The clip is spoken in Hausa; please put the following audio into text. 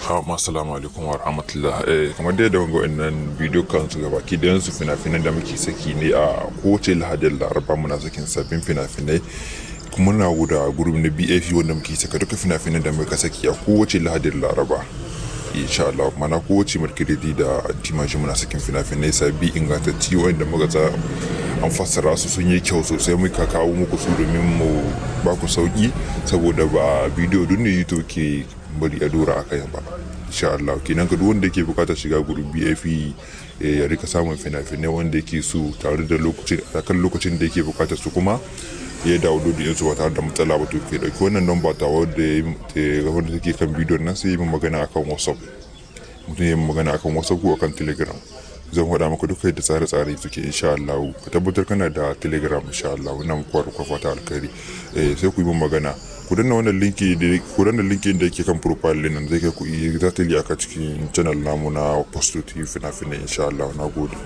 Assalamu alaikum wa rahmatullah. Kamar dai da wanga wannan bidiyo kan su gabaki da yansu fina-finan da muke saki ne a kowace lahadin laraba muna sakin sabbin fina-finai kuma na guda gurbin na BAF wanda muke saka duka fina-finan da muka saki a kowace lahadin laraba insha Allah. Mana kowace markiridi da timashi muna sakin fina-finai sabbi ingantacci wanda muka za an fassara su sun yi kyau sosai, muka kawo muku su domin mu ba ku sauki saboda ba bidiyo duk ne YouTube ke bari a dora aka ba insha Allah. Kenan ka duk wanda yake bukatar shiga gurin BAF ya rika samun fina-finai wanda yake so tare da lokacin da yake bukatar su, kuma ya download din su ba tare da matsala ba. To ke dauki wannan number ta wanda take kan bidiyon nan sai yi magana akan WhatsApp, mutum ya magana akan WhatsApp ko akan Telegram. Zan faɗa maka duka yadda tsare-tsare suke insha Allah. Ka tabbatar kana da Telegram insha Allah. Wannan muku fata alkhairi. Sai ku yi magana, ku danna wannan linki da yake kan profile din nan, zai kai ku exactly aka cikin channel namu na Posto TV fina-finai insha Allah. Na gode.